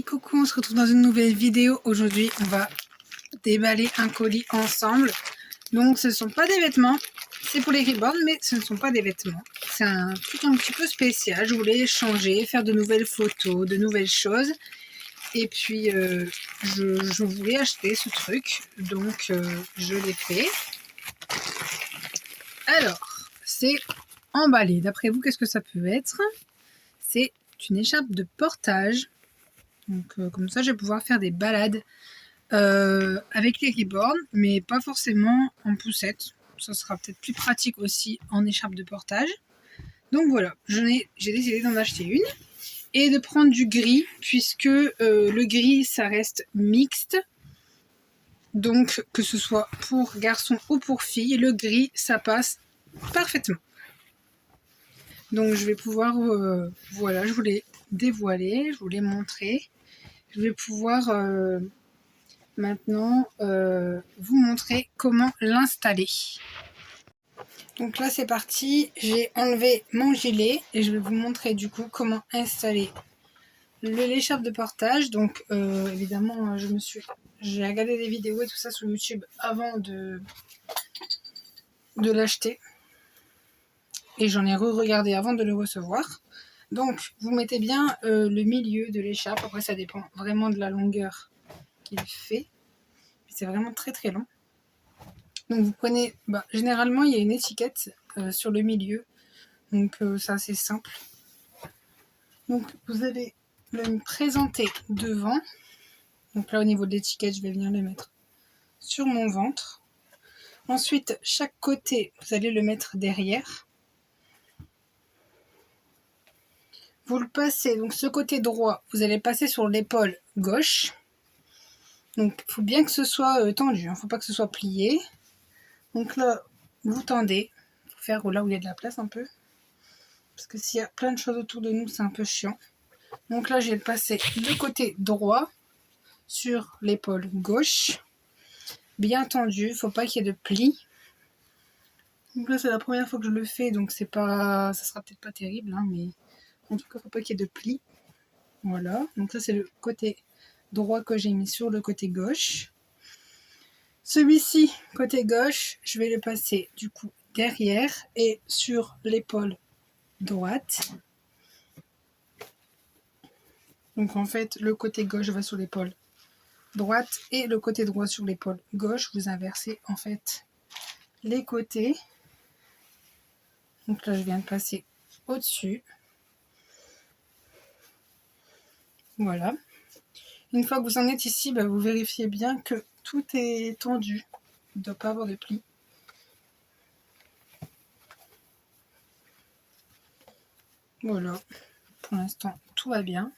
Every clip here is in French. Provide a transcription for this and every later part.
coucou, on se retrouve dans une nouvelle vidéo. Aujourd'hui, on va déballer un colis ensemble. Donc, ce ne sont pas des vêtements. C'est pour les reborn, mais ce ne sont pas des vêtements. C'est un truc un petit peu spécial. Je voulais changer, faire de nouvelles photos, de nouvelles choses. Et puis, je voulais acheter ce truc. Donc, je l'ai fait. Alors, c'est emballé. D'après vous, qu'est-ce que ça peut être? C'est une écharpe de portage. Donc comme ça, je vais pouvoir faire des balades avec les reborn, mais pas forcément en poussette. Ça sera peut-être plus pratique aussi en écharpe de portage. Donc voilà, j'ai décidé d'en acheter une et de prendre du gris, puisque le gris, ça reste mixte. Donc que ce soit pour garçon ou pour fille, le gris, ça passe parfaitement. Donc je vais pouvoir, voilà, je voulais dévoiler, je voulais montrer. Je vais pouvoir maintenant vous montrer comment l'installer. Donc là c'est parti, j'ai enlevé mon gilet et je vais vous montrer du coup comment installer l'écharpe de portage. Donc évidemment j'ai regardé des vidéos et tout ça sur YouTube avant de l'acheter. Et j'en ai re-regardé avant de le recevoir. Donc vous mettez bien le milieu de l'écharpe, après ça dépend vraiment de la longueur qu'il fait. C'est vraiment très très long. Donc vous prenez, généralement il y a une étiquette sur le milieu, donc c'est assez simple. Donc vous allez le présenter devant. Donc là au niveau de l'étiquette, je vais venir le mettre sur mon ventre. Ensuite, chaque côté, vous allez le mettre derrière. Vous le passez, donc ce côté droit, vous allez passer sur l'épaule gauche. Donc il faut bien que ce soit tendu, il ne faut pas que ce soit plié. Donc là, vous tendez, il faut faire là où il y a de la place un peu. Parce que s'il y a plein de choses autour de nous, c'est un peu chiant. Donc là, je vais passer le côté droit sur l'épaule gauche. Bien tendu, il ne faut pas qu'il y ait de plis. Donc là, c'est la première fois que je le fais, donc c'est pas, ça sera peut-être pas terrible, hein, mais en tout cas, il ne faut pas qu'il y ait de plis. Voilà, donc ça c'est le côté droit que j'ai mis sur le côté gauche. Celui-ci, côté gauche, je vais le passer du coup derrière et sur l'épaule droite. Donc en fait, le côté gauche va sur l'épaule droite et le côté droit sur l'épaule gauche. Vous inversez en fait les côtés. Donc là, je viens de passer au-dessus. Voilà. Une fois que vous en êtes ici, vous vérifiez bien que tout est tendu. Il ne doit pas avoir de plis. Voilà. Pour l'instant, tout va bien.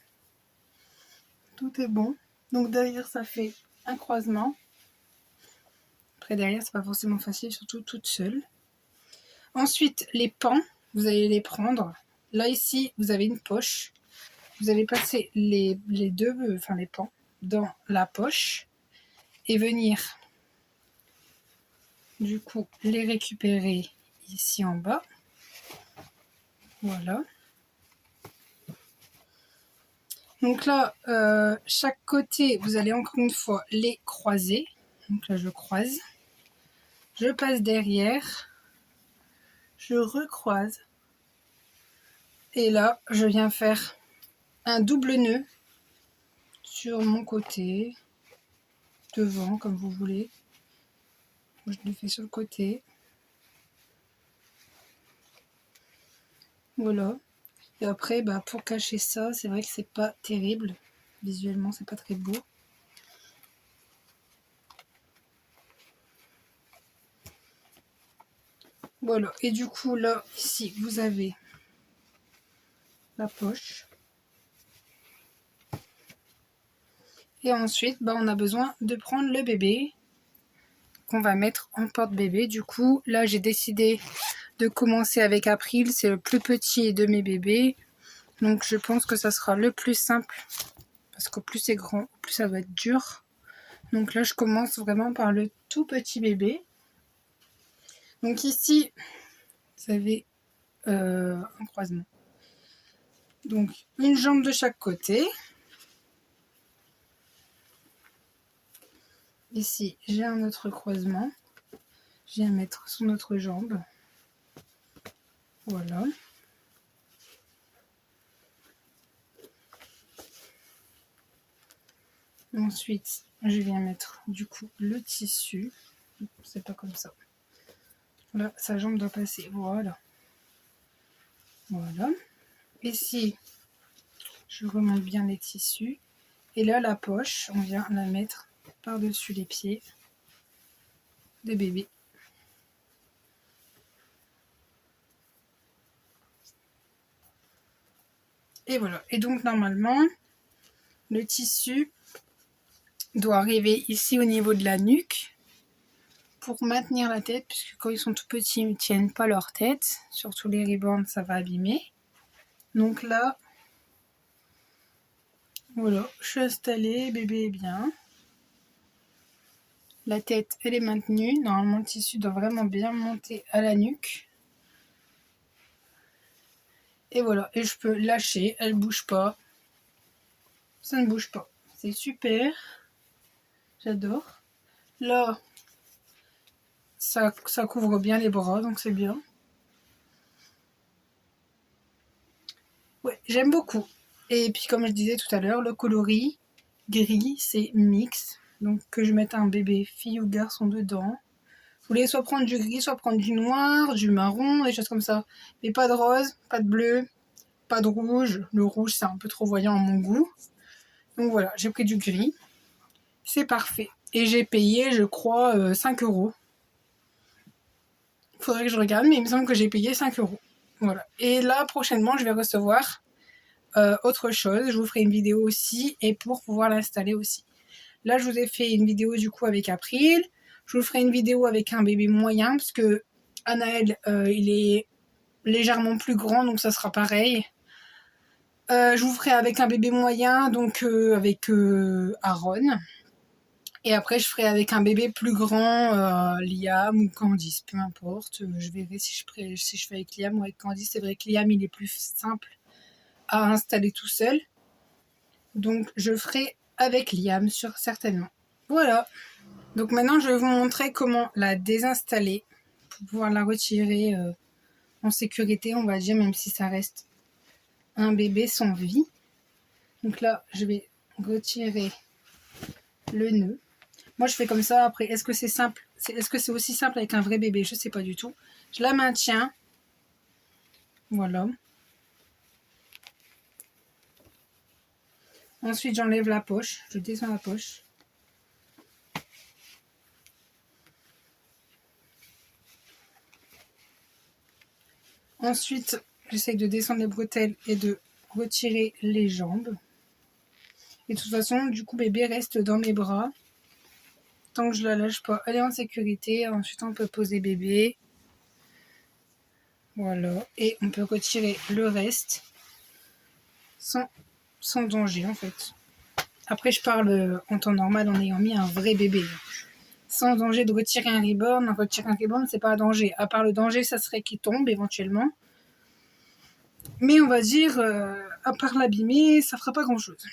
Tout est bon. Donc derrière, ça fait un croisement. Après, derrière, c'est pas forcément facile, surtout toute seule. Ensuite, les pans, vous allez les prendre. Là, ici, vous avez une poche. Vous allez passer les pans dans la poche et venir, du coup, les récupérer ici en bas. Voilà. Donc là, chaque côté, vous allez encore une fois les croiser. Donc là, je croise. Je passe derrière. Je recroise. Et là, je viens faire un double nœud sur mon côté, devant, comme vous voulez. Je le fais sur le côté. Voilà. Et après, pour cacher ça, c'est vrai que c'est pas terrible. Visuellement, c'est pas très beau. Voilà. Et du coup, là, ici, vous avez la poche. Et ensuite, on a besoin de prendre le bébé qu'on va mettre en porte-bébé. Du coup, là, j'ai décidé de commencer avec April. C'est le plus petit de mes bébés. Donc, je pense que ça sera le plus simple. Parce qu'au plus c'est grand, au plus ça va être dur. Donc là, je commence vraiment par le tout petit bébé. Donc ici, vous avez un croisement. Donc, une jambe de chaque côté. Ici, j'ai un autre croisement. Je viens mettre son autre jambe. Voilà. Ensuite, je viens mettre du coup le tissu. C'est pas comme ça. Là, sa jambe doit passer. Voilà. Voilà. Ici, je remonte bien les tissus. Et là, la poche, on vient la mettre par-dessus les pieds de bébé. Et voilà. Et donc, normalement, le tissu doit arriver ici au niveau de la nuque pour maintenir la tête, puisque quand ils sont tout petits, ils ne tiennent pas leur tête. Surtout les ribbons, ça va abîmer. Donc là, voilà, je suis installée, bébé est bien. La tête, elle est maintenue. Normalement, le tissu doit vraiment bien monter à la nuque. Et voilà, et je peux lâcher, elle bouge pas. Ça ne bouge pas. C'est super. J'adore. Là, ça couvre bien les bras, donc c'est bien. Ouais, j'aime beaucoup. Et puis, comme je disais tout à l'heure, le coloris gris, c'est mix. Donc, que je mette un bébé, fille ou garçon dedans. Vous voulez soit prendre du gris, soit prendre du noir, du marron, des choses comme ça. Mais pas de rose, pas de bleu, pas de rouge. Le rouge, c'est un peu trop voyant à mon goût. Donc voilà, j'ai pris du gris. C'est parfait. Et j'ai payé, je crois, 5 €. Faudrait que je regarde, mais il me semble que j'ai payé 5 €. Voilà. Et là, prochainement, je vais recevoir autre chose. Je vous ferai une vidéo aussi, et pour pouvoir l'installer aussi. Là, je vous ai fait une vidéo du coup avec April. Je vous ferai une vidéo avec un bébé moyen, parce que Anaël, il est légèrement plus grand, donc ça sera pareil. Je vous ferai avec un bébé moyen, donc avec Aaron. Et après, je ferai avec un bébé plus grand, Liam ou Candice, peu importe. Je verrai si je fais avec Liam ou avec Candice. C'est vrai que Liam, il est plus simple à installer tout seul. Donc, je ferai avec Liam, certainement. Voilà. Donc maintenant, je vais vous montrer comment la désinstaller pour pouvoir la retirer en sécurité, on va dire, même si ça reste un bébé sans vie. Donc là, je vais retirer le nœud. Moi, je fais comme ça. Après, est-ce que c'est simple? Est-ce que c'est aussi simple avec un vrai bébé? Je ne sais pas du tout. Je la maintiens. Voilà. Ensuite, j'enlève la poche. Je descends la poche. Ensuite, j'essaye de descendre les bretelles et de retirer les jambes. Et de toute façon, du coup, bébé reste dans mes bras. Tant que je la lâche pas, elle est en sécurité. Ensuite, on peut poser bébé. Voilà. Et on peut retirer le reste sans danger, en fait. Après, je parle en temps normal en ayant mis un vrai bébé. Sans danger de retirer un ribbon. Retirer un ribbon, c'est pas un danger. À part le danger, ça serait qu'il tombe éventuellement. Mais on va dire, à part l'abîmer, ça fera pas grand-chose.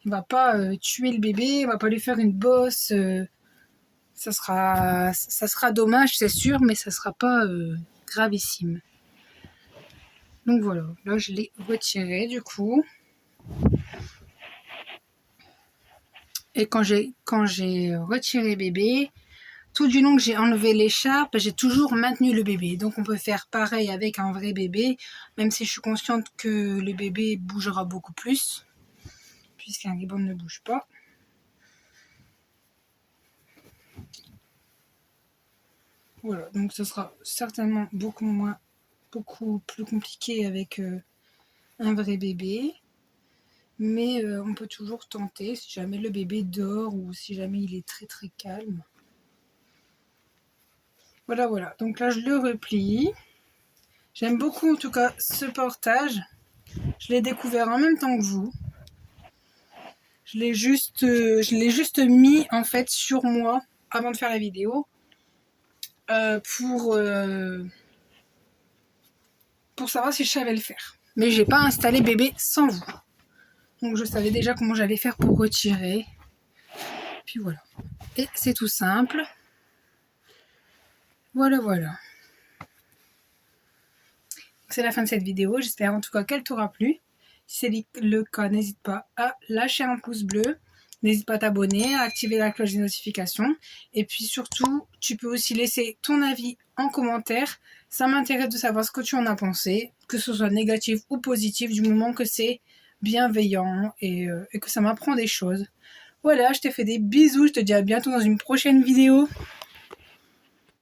On va pas tuer le bébé, on va pas lui faire une bosse. Ça sera dommage, c'est sûr, mais ça sera pas gravissime. Donc voilà, là je l'ai retiré du coup. Et quand j'ai retiré bébé, tout du long que j'ai enlevé l'écharpe, j'ai toujours maintenu le bébé. Donc on peut faire pareil avec un vrai bébé, même si je suis consciente que le bébé bougera beaucoup plus, puisqu'un ribbon ne bouge pas. Voilà, donc ce sera certainement beaucoup plus compliqué avec un vrai bébé. Mais on peut toujours tenter si jamais le bébé dort ou si jamais il est très très calme. Voilà. Donc là, je le replie. J'aime beaucoup en tout cas ce portage. Je l'ai découvert en même temps que vous. Je l'ai juste mis en fait sur moi avant de faire la vidéo pour savoir si je savais le faire. Mais j'ai pas installé bébé sans vous. Donc je savais déjà comment j'allais faire pour retirer. Puis puis voilà. Et c'est tout simple. Voilà, voilà. C'est la fin de cette vidéo. J'espère en tout cas qu'elle t'aura plu. Si c'est le cas, n'hésite pas à lâcher un pouce bleu. N'hésite pas à t'abonner, à activer la cloche des notifications. Et puis surtout, tu peux aussi laisser ton avis en commentaire. Ça m'intéresse de savoir ce que tu en as pensé, que ce soit négatif ou positif, du moment que c'est bienveillant et que ça m'apprend des choses. Voilà, je te fais des bisous. Je te dis à bientôt dans une prochaine vidéo.